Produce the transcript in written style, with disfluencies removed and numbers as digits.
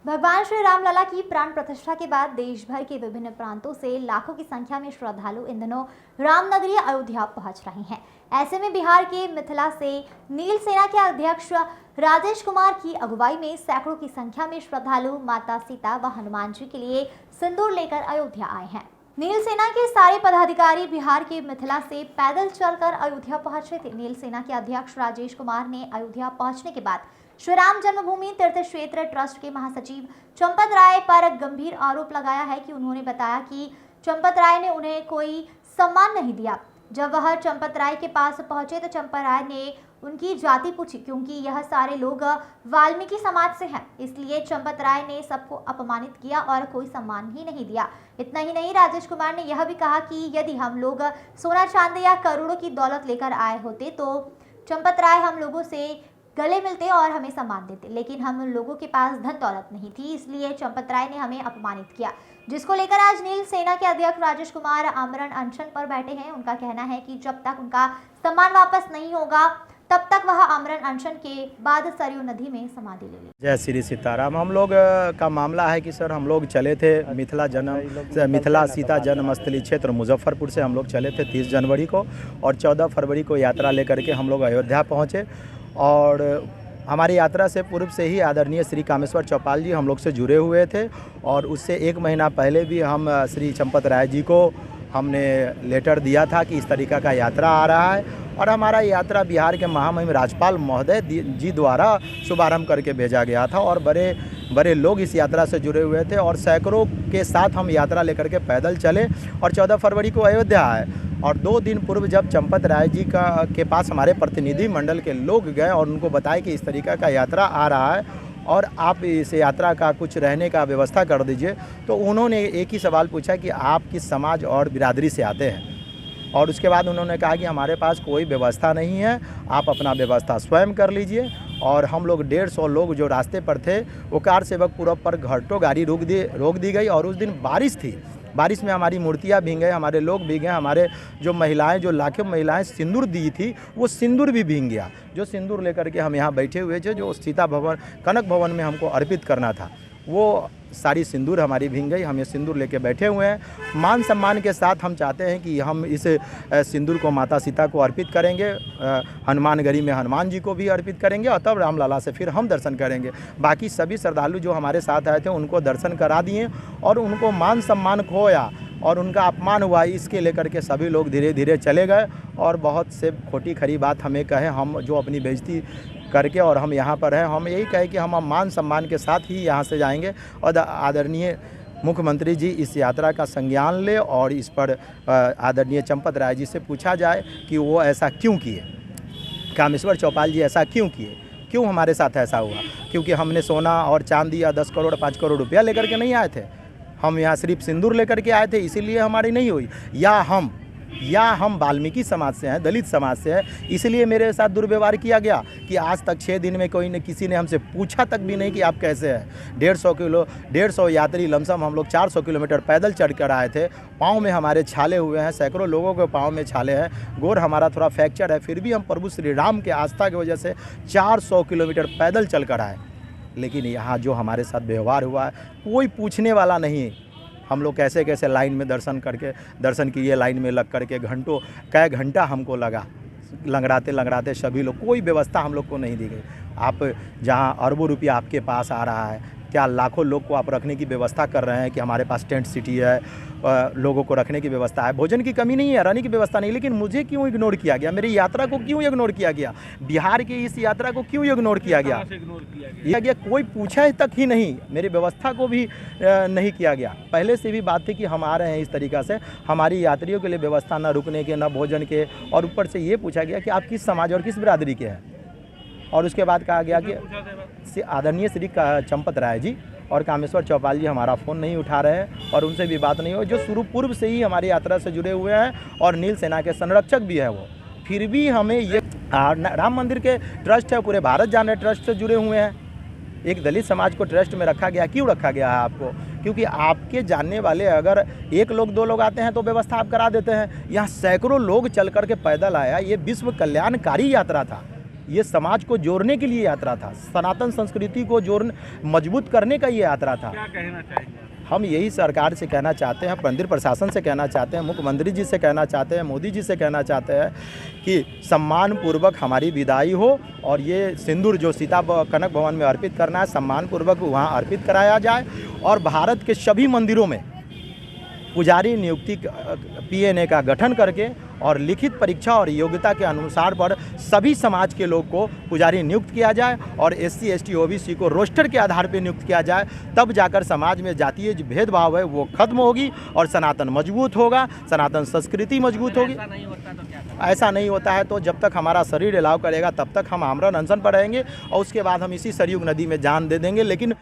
भगवान श्री राम लला की प्राण प्रतिष्ठा के बाद देश भर के विभिन्न प्रांतों से लाखों की संख्या में श्रद्धालु इन दिनों रामनगरी अयोध्या पहुंच रहे हैं। ऐसे में बिहार के मिथिला से नील सेना के अध्यक्ष राजेश कुमार की अगुवाई में सैकड़ों की संख्या में श्रद्धालु माता सीता व हनुमान जी के लिए सिंदूर लेकर अयोध्या आए हैं। नील सेना के सारे पदाधिकारी बिहार के मिथिला से पैदल चलकर अयोध्या पहुंचे थे। नील सेना के अध्यक्ष राजेश कुमार ने अयोध्या पहुंचने के बाद श्री राम जन्मभूमि तीर्थ क्षेत्र ट्रस्ट के महासचिव चंपत राय पर गंभीर आरोप लगाया है कि उन्होंने बताया कि चंपत राय ने उन्हें कोई सम्मान नहीं दिया। जब वह चंपत राय के पास पहुंचे तो चंपत राय ने उनकी जाति पूछी, क्योंकि यह सारे लोग वाल्मीकि समाज से हैं, इसलिए चंपत राय ने सबको अपमानित किया और कोई सम्मान ही नहीं दिया। इतना ही नहीं, राजेश कुमार ने यह भी कहा कि यदि हम लोग सोना चांदी या करोड़ों की दौलत लेकर आए होते तो चंपत राय हम लोगों से गले मिलते और हमें सम्मान देते, लेकिन हम लोगों के पास धन दौलत नहीं थी, इसलिए चंपत राय ने हमें अपमानित किया। जिसको लेकर आज नील सेना के अध्यक्ष राजेश कुमार आमरण अनशन पर बैठे हैं। उनका कहना है कि जब तक उनका सम्मान वापस नहीं होगा तब तक वह आमरण अनशन के बाद सरयू नदी में समाधि ले ली। जय श्री सीताराम। हम लोग का मामला है कि सर हम लोग चले थे मिथिला सीता जन्मस्थली क्षेत्र मुजफ्फरपुर से हम लोग चले थे 30 जनवरी को, और 14 फरवरी को यात्रा लेकर के हम लोग अयोध्या पहुँचे। और हमारी यात्रा से पूर्व से ही आदरणीय श्री कामेश्वर चौपाल जी हम लोग से जुड़े हुए थे, और उससे 1 महीना पहले भी हम श्री चंपत राय जी को हमने लेटर दिया था कि इस तरीक़ा का यात्रा आ रहा है, और हमारा यात्रा बिहार के महामहिम राज्यपाल महोदय जी द्वारा शुभारंभ करके भेजा गया था, और बड़े बड़े लोग इस यात्रा से जुड़े हुए थे, और सैकड़ों के साथ हम यात्रा लेकर के पैदल चले और 14 फरवरी को अयोध्या आए। और 2 दिन पूर्व जब चंपत राय जी के पास हमारे प्रतिनिधि मंडल के लोग गए और उनको बताए कि इस तरीक़ा का यात्रा आ रहा है और आप इस यात्रा का कुछ रहने का व्यवस्था कर दीजिए, तो उन्होंने एक ही सवाल पूछा कि आप किस समाज और बिरादरी से आते हैं, और उसके बाद उन्होंने कहा कि हमारे पास कोई व्यवस्था नहीं है, आप अपना व्यवस्था स्वयं कर लीजिए। और हम लोग 150 लोग जो रास्ते पर थे वो कार सेवक पूरब पर घंटों गाड़ी रोक दी गई, और उस दिन बारिश थी। बारिश में हमारी मूर्तियाँ भीग गए, हमारे लोग भीग गए, हमारे जो महिलाएं, जो लाखों महिलाएं सिंदूर दी थी वो सिंदूर भी भीग गया। जो सिंदूर लेकर के हम यहाँ बैठे हुए थे, जो सीता भवन कनक भवन में हमको अर्पित करना था, वो सारी सिंदूर हमारी भीग गई। हम ये सिंदूर लेके बैठे हुए हैं। मान सम्मान के साथ हम चाहते हैं कि हम इस सिंदूर को माता सीता को अर्पित करेंगे, हनुमानगढ़ी में हनुमान जी को भी अर्पित करेंगे, और तब रामलला से फिर हम दर्शन करेंगे। बाकी सभी श्रद्धालु जो हमारे साथ आए थे उनको दर्शन करा दिए, और उनको मान सम्मान खोया और उनका अपमान हुआ, इसके लेकर के सभी लोग धीरे धीरे चले गए। और बहुत से खोटी खरी बात हमें कहे, हम जो अपनी बेइज्जती करके और हम यहाँ पर हैं, हम यही कहे कि हम मान सम्मान के साथ ही यहाँ से जाएंगे, और आदरणीय मुख्यमंत्री जी इस यात्रा का संज्ञान ले और इस पर आदरणीय चंपत राय जी से पूछा जाए कि वो ऐसा क्यों किए, कामेश्वर चौपाल जी ऐसा क्यों किए, क्यों हमारे साथ ऐसा हुआ। क्योंकि हमने सोना और चांदी या 10 करोड़ 5 करोड़ रुपया लेकर के नहीं आए थे, हम यहाँ सिर्फ सिंदूर लेकर के आए थे, इसीलिए हमारी नहीं हुई। या हम वाल्मीकि समाज से हैं, दलित समाज से हैं, इसलिए मेरे साथ दुर्व्यवहार किया गया कि आज तक 6 दिन में किसी ने हमसे पूछा तक भी नहीं कि आप कैसे हैं। 150 यात्री लमसम हम लोग 400 किलोमीटर पैदल चढ़ कर आए थे। पाँव में हमारे छाले हुए हैं, सैकड़ों लोगों के पाँव में छाले हैं, गोर हमारा थोड़ा फ्रैक्चर है, फिर भी हम प्रभु श्री राम के आस्था की वजह से 400 किलोमीटर पैदल चल कर आए। लेकिन यहाँ जो हमारे साथ व्यवहार हुआ है, कोई पूछने वाला नहीं। हम लोग कैसे कैसे लाइन में दर्शन किए, लाइन में लग करके कई घंटा हमको लगा, लंगड़ाते सभी लोग, कोई व्यवस्था हम लोग को नहीं दी गई। आप जहाँ अरबों रुपया आपके पास आ रहा है, क्या लाखों लोग को आप रखने की व्यवस्था कर रहे हैं कि हमारे पास टेंट सिटी है, लोगों को रखने की व्यवस्था है, भोजन की कमी नहीं है, रहने की व्यवस्था नहीं, लेकिन मुझे क्यों इग्नोर किया गया, मेरी यात्रा को क्यों इग्नोर किया गया, बिहार की इस यात्रा को क्यों इग्नोर किया गया, कोई पूछा तक ही नहीं, मेरी व्यवस्था को भी नहीं किया गया। पहले से भी बात थी कि हम आ रहे हैं इस तरीक़ा से, हमारी यात्रियों के लिए व्यवस्था न रुकने के, न भोजन के, और ऊपर से ये पूछा गया कि आप किस समाज और किस बिरादरी के हैं। और उसके बाद कहा गया कि आदरणीय श्री चंपत राय जी और कामेश्वर चौपाल जी हमारा फ़ोन नहीं उठा रहे हैं, और उनसे भी बात नहीं हो, जो शुरू पूर्व से ही हमारी यात्रा से जुड़े हुए हैं और नील सेना के संरक्षक भी हैं वो। फिर भी हमें ये राम मंदिर के ट्रस्ट है, पूरे भारत जाने ट्रस्ट से जुड़े हुए हैं, एक दलित समाज को ट्रस्ट में रखा गया। क्यों रखा गया है आपको? क्योंकि आपके जानने वाले अगर 1 लोग 2 लोग आते हैं तो व्यवस्था आप करा देते हैं। यहाँ सैकड़ों लोग चल कर के पैदल आया, ये विश्व कल्याणकारी यात्रा था, ये समाज को जोड़ने के लिए यात्रा था, सनातन संस्कृति को मजबूत करने का ये यात्रा था। क्या कहना चाहेंगे? हम यही सरकार से कहना चाहते हैं, मंदिर प्रशासन से कहना चाहते हैं, मुख्यमंत्री जी से कहना चाहते हैं, मोदी जी से कहना चाहते हैं कि सम्मानपूर्वक हमारी विदाई हो और ये सिंदूर जो सीता कनक भवन में अर्पित करना है सम्मानपूर्वक वहाँ अर्पित कराया जाए और भारत के सभी मंदिरों में पुजारी नियुक्ति PNA का गठन करके और लिखित परीक्षा और योग्यता के अनुसार पर सभी समाज के लोग को पुजारी नियुक्त किया जाए और SC ST OBC को रोस्टर के आधार पर नियुक्त किया जाए। तब जाकर समाज में जातीय जो भेदभाव है वो खत्म होगी और सनातन मजबूत होगा, सनातन संस्कृति मजबूत होगी। ऐसा नहीं होता तो क्या करें? ऐसा नहीं होता है तो जब तक हमारा शरीर अलाव करेगा तब तक हम आमरण अनशन पर रहेंगे और उसके बाद हम इसी सरयू नदी में जान दे देंगे। लेकिन